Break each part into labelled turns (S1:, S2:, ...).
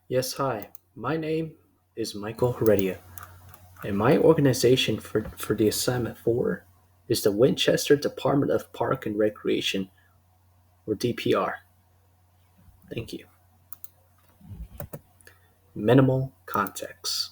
S1: Yes, hi. My name is Michael Heredia, and my organization for the assignment 4 is the Winchester Department of Park and Recreation, or DPR. Thank you. Minimal context.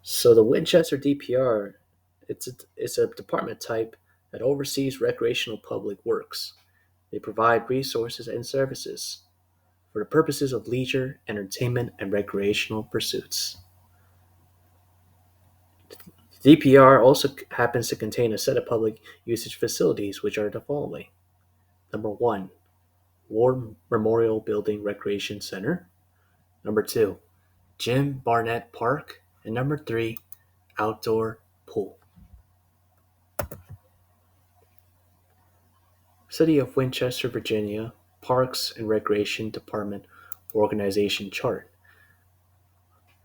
S1: So the Winchester DPR, it's a department type that oversees recreational public works. They provide resources and services for the purposes of leisure, entertainment, and recreational pursuits. DPR also happens to contain a set of public usage facilities, which are the following. Number one, War Memorial Building Recreation Center. Number two, Jim Barnett Park. And number three, Outdoor Pool. City of Winchester, Virginia, Parks and Recreation Department Organization Chart.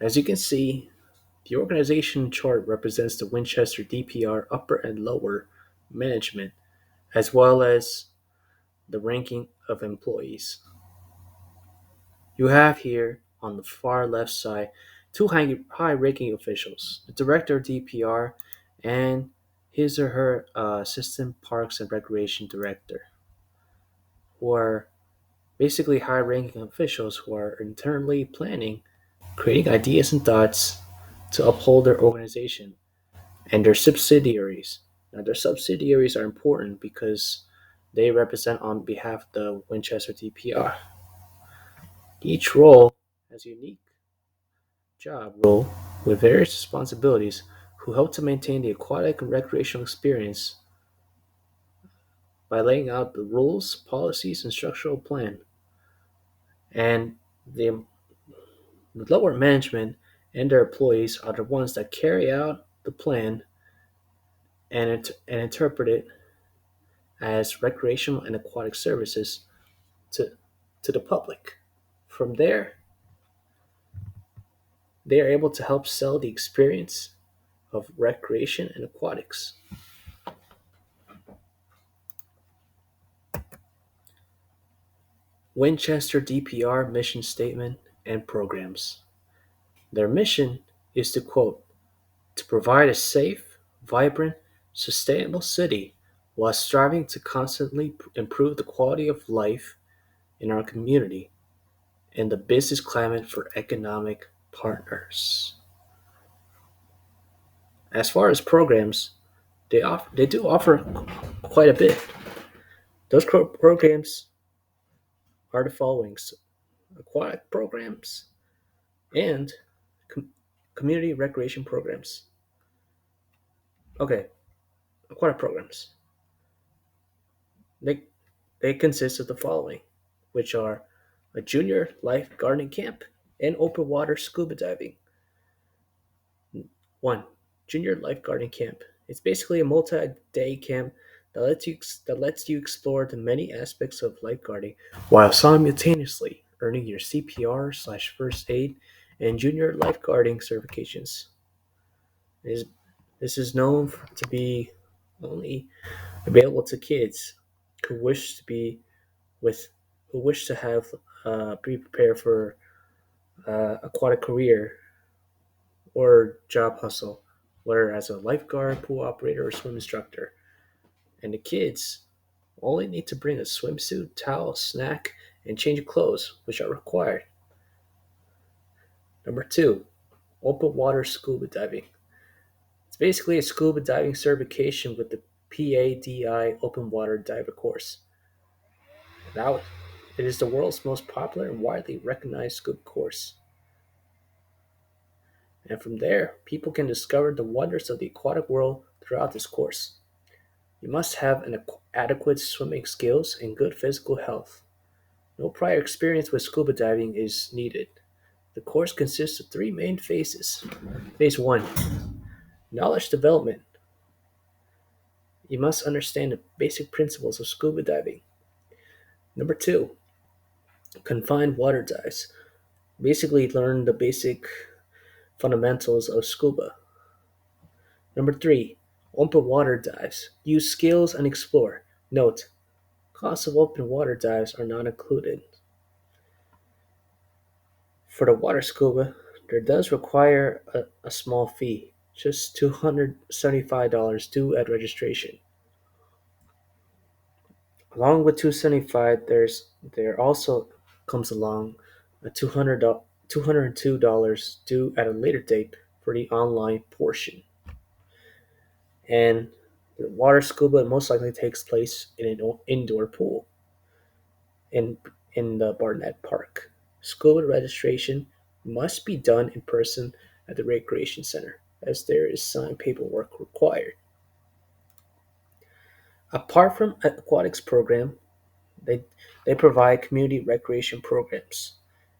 S1: As you can see, the organization chart represents the Winchester DPR upper and lower management, as well as the ranking of employees. You have here on the far left side two high ranking officials, the director of DPR and his or her assistant parks and recreation director, who are basically high ranking officials who are internally planning, creating ideas and thoughts to uphold their organization and their subsidiaries. Now, their subsidiaries are important because they represent on behalf of the Winchester DPR. Each role has a unique job role with various responsibilities who help to maintain the aquatic and recreational experience by laying out the rules, policies, and structural plan. And the, the lower management and their employees are the ones that carry out the plan and interpret it as recreational and aquatic services to, to the public. From there, they are able to help sell the experience of recreation and aquatics. Winchester DPR mission statement and programs. Their mission is to quote, to provide a safe, vibrant, sustainable city while striving to constantly improve the quality of life in our community and the business climate for economic partners. As far as programs, they do offer quite a bit. Those programs are the following: aquatic programs and com- community recreation programs. Okay, aquatic programs. They, they consist of the following, which are a junior lifeguarding camp and open water scuba diving. One, junior lifeguarding camp. It's basically a multi-day camp that lets you explore the many aspects of lifeguarding while simultaneously earning your CPR slash first aid and junior lifeguarding certifications. This, this is known to be only available to kids who wish to be with who wish to have be prepared for aquatic career or job hustle, whether as a lifeguard, pool operator, or swim instructor. And the kids only need to bring a swimsuit, towel, snack, and change of clothes, which are required. Number two, open water scuba diving. It's basically a scuba diving certification with the PADI open water diver course. Now, it is the world's most popular and widely recognized scuba course. And from there, people can discover the wonders of the aquatic world throughout this course. You must have an adequate swimming skills and good physical health. No prior experience with scuba diving is needed. The course consists of three main phases. Phase 1, knowledge development. You must understand the basic principles of scuba diving. Number 2, confined water dives. Basically, learn the basic fundamentals of scuba. Number 3, open water dives. Use skills and explore. Note, costs of open water dives are not included. For the water scuba, there does require a small fee, just $275 due at registration. Along with 275, there also comes along a $202 due at a later date for the online portion. And the water scuba most likely takes place in an indoor pool in in the Barnett Park. Scuba registration must be done in person at the recreation center, as there is signed paperwork required. Apart from aquatics program, they they provide community recreation programs,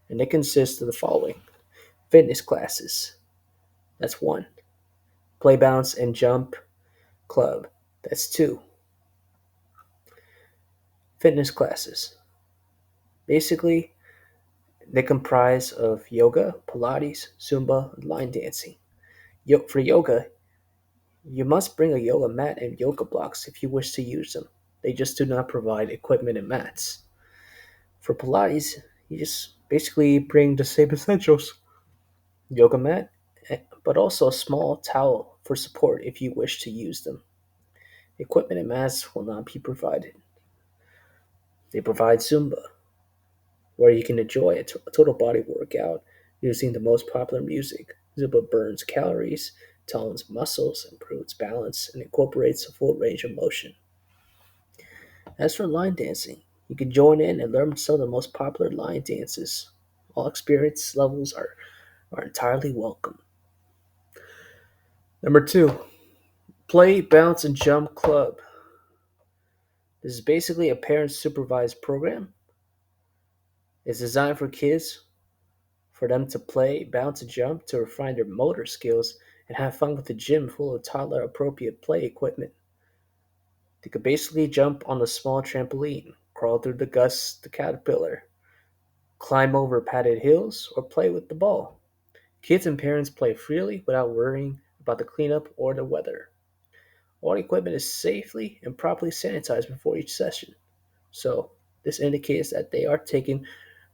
S1: and they consist of the following: fitness classes. That's one. Play bounce and jump club. That's two. Fitness classes. Basically, they comprise of yoga, Pilates, Zumba, and line dancing. For yoga, you must bring a yoga mat and yoga blocks if you wish to use them. They just do not provide equipment and mats. For Pilates, you just basically bring the same essentials: yoga mat, but also a small towel for support if you wish to use them. Equipment and mats will not be provided. They provide Zumba, where you can enjoy a total body workout using the most popular music. Zumba burns calories, tones muscles, improves balance, and incorporates a full range of motion. As for line dancing, you can join in and learn some of the most popular line dances. All experience levels are entirely welcome. Number two, play, bounce, and jump club. This is basically a parent supervised program. It's designed for kids for them to play, bounce, and jump to refine their motor skills and have fun with a gym full of toddler appropriate play equipment. They could basically jump on a small trampoline, crawl through the caterpillar, climb over padded hills, or play with the ball. Kids and parents play freely without worrying about the cleanup or the weather. All equipment is safely and properly sanitized before each session. So, this indicates that they are taking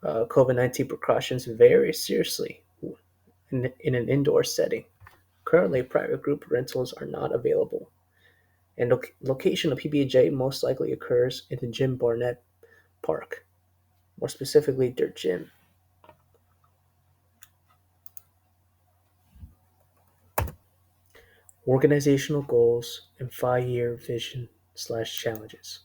S1: COVID-19 precautions very seriously in an indoor setting. Currently, private group rentals are not available, and location of PBJ most likely occurs in the Jim Barnett Park, more specifically their gym. Organizational goals and 5-year vision slash challenges.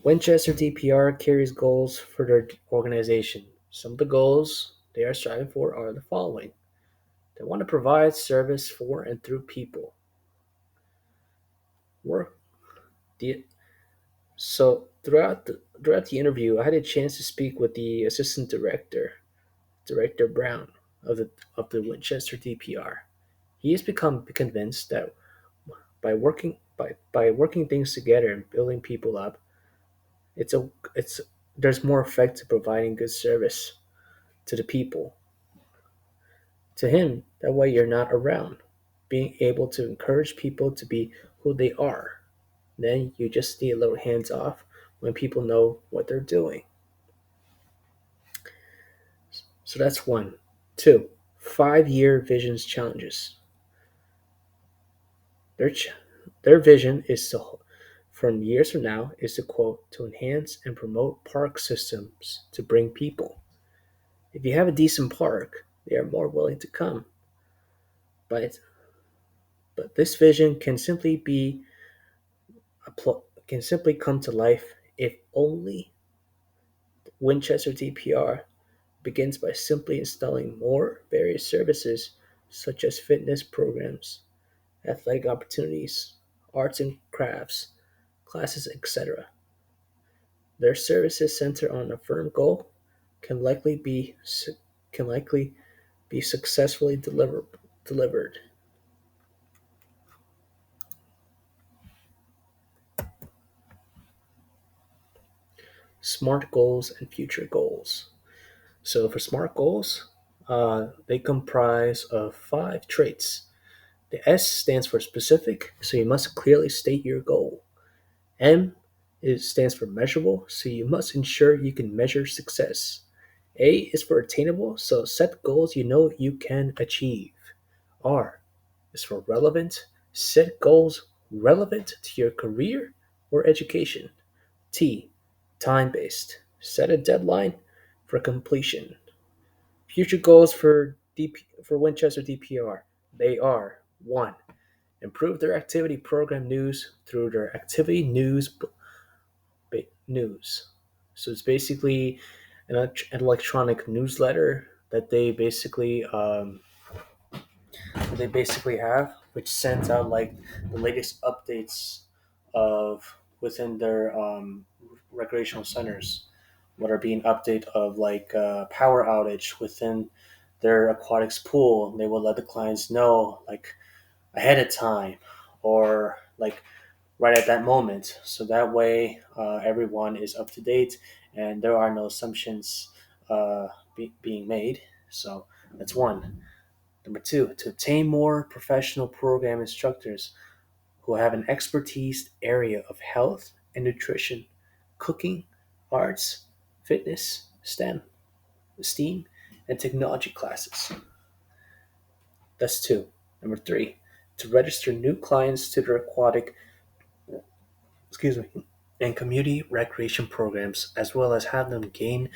S1: Winchester DPR carries goals for their organization. Some of the goals they are striving for are the following: they want to provide service for and through people. Work the So throughout the interview, I had a chance to speak with the assistant director, Director Brown of the Winchester DPR. He has become convinced that by working things together and building people up, it's a it's there's more effect to providing good service to the people. To him, that way you're not around, being able to encourage people to be who they are. Then you just need a little hands off when people know what they're doing. So that's one. Two, 5-year visions challenges. Their ch- their vision is to, from years from now, is to quote to enhance and promote park systems to bring people. If you have a decent park, they are more willing to come. But this vision can simply come to life if only Winchester DPR begins by simply installing more various services such as fitness programs, athletic opportunities, arts and crafts, classes, etc. Their services center on a firm goal can likely be can likely be successfully delivered. Smart goals and future goals. So for smart goals, they comprise of 5 traits. The S stands for specific, so you must clearly state your goal. M stands for measurable, so you must ensure you can measure success. A is for attainable, so set goals you know you can achieve. R is for relevant, set goals relevant to your career or education. T, time based, set a deadline for completion. Future goals for Winchester DPR. They are 1. Improve their activity program news through their activity news. So it's basically an electronic newsletter that they basically have, which sends out like the latest updates of within their recreational centers, what are being update of like power outage within their aquatics pool. They will let the clients know like ahead of time or like right at that moment. So that way, everyone is up to date and there are no assumptions being made. So that's one. Number two, to obtain more professional program instructors who have an expertise area of health and nutrition, cooking, arts, fitness, STEAM, and technology classes. That's two. Number three, to register new clients to their aquatic excuse me, and community recreation programs, as well as have them gain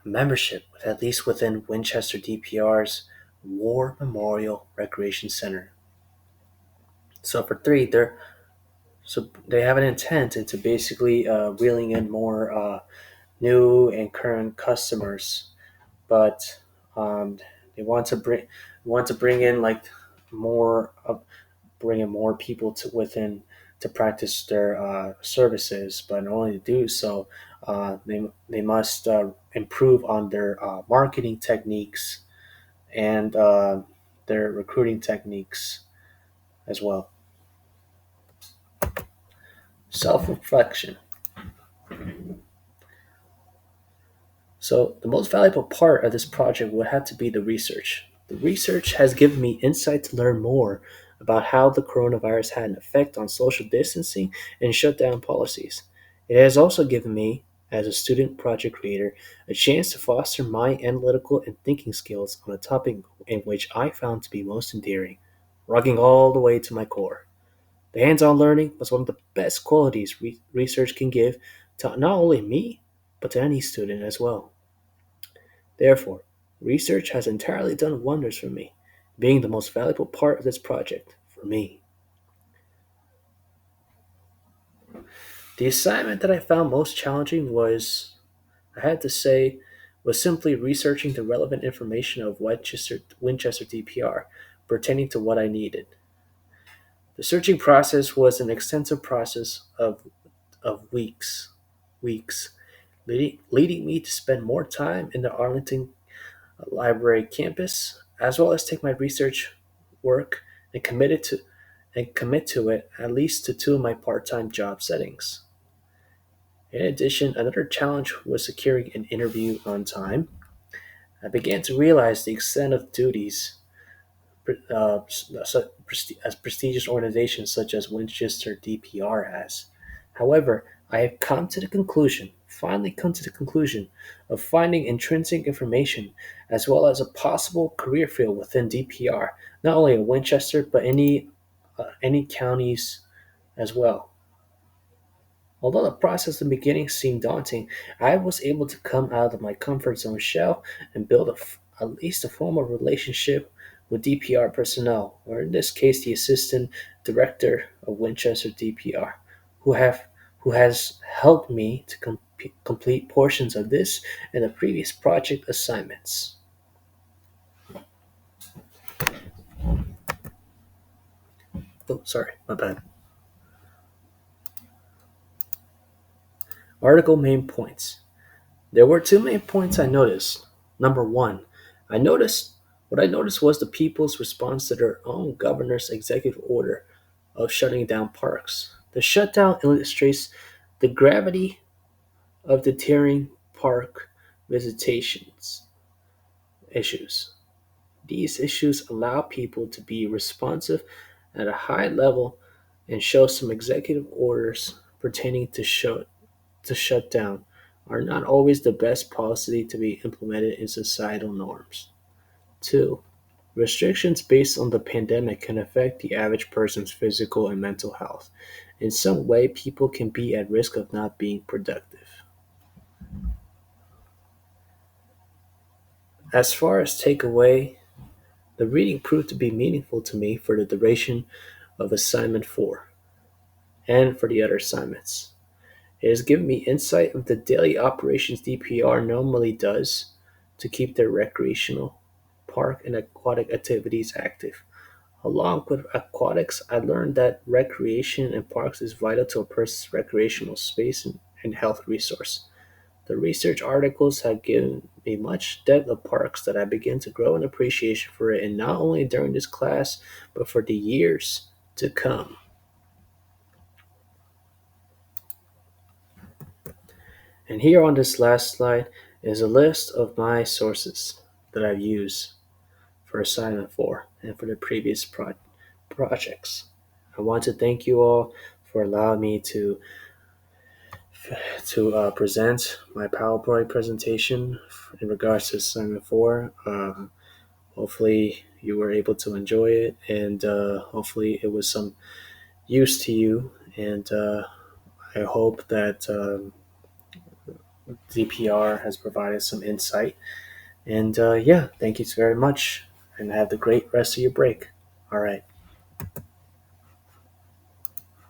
S1: membership with at least within Winchester DPR's War Memorial Recreation Center. So for three, they have an intent into basically reeling in more new and current customers, but they want to bring in like more bring in more people to within to practice their services. But in order to do so, they must improve on their marketing techniques and their recruiting techniques as well. Self reflection. So, the most valuable part of this project would have to be the research. The research has given me insight to learn more about how the coronavirus had an effect on social distancing and shutdown policies. It has also given me, as a student project creator, a chance to foster my analytical and thinking skills on a topic in which I found to be most endearing, rugging all the way to my core. The hands on learning was one of the best qualities research can give to not only me, but to any student as well. Therefore, research has entirely done wonders for me, being the most valuable part of this project for me. The assignment that I found most challenging I had to say, was simply researching the relevant information of Winchester DPR pertaining to what I needed. The searching process was an extensive process of weeks, leading me to spend more time in the Arlington library campus, as well as take my research work and commit to it at least to two of my part-time job settings. In addition, another challenge was securing an interview on time. I began to realize the extent of duties as prestigious organizations such as Winchester DPR has. However, I have finally come to the conclusion, of finding intrinsic information as well as a possible career field within DPR, not only in Winchester but any counties as well. Although the process in the beginning seemed daunting, I was able to come out of my comfort zone shell and build at least a formal relationship with DPR personnel, or in this case, the assistant director of Winchester DPR, who have who has helped me to complete portions of this and the previous project assignments. Oh, sorry, my bad. Article main points. There were two main points I noticed. Number one, I noticed what I noticed was the people's response to their own governor's executive order of shutting down parks. The shutdown illustrates the gravity of deterring park visitations issues. These issues allow people to be responsive at a high level and show some executive orders pertaining to shut down are not always the best policy to be implemented in societal norms. 2. Restrictions based on the pandemic can affect the average person's physical and mental health. In some way, people can be at risk of not being productive. As far as takeaway, the reading proved to be meaningful to me for the duration of assignment 4 and for the other assignments. It has given me insight of the daily operations DPR normally does to keep their recreational, park, and aquatic activities active. Along with aquatics, I learned that recreation in parks is vital to a person's recreational space and health resource. The research articles have given me much depth of parks that I begin to grow an appreciation for it, and not only during this class, but for the years to come. And here on this last slide is a list of my sources that I've used for assignment 4 and for the previous projects. I want to thank you all for allowing me to present my PowerPoint presentation in regards to assignment 4. Hopefully you were able to enjoy it, and hopefully it was some use to you, and I hope that DPR has provided some insight. And yeah, thank you very much, and have the great rest of your break. All right.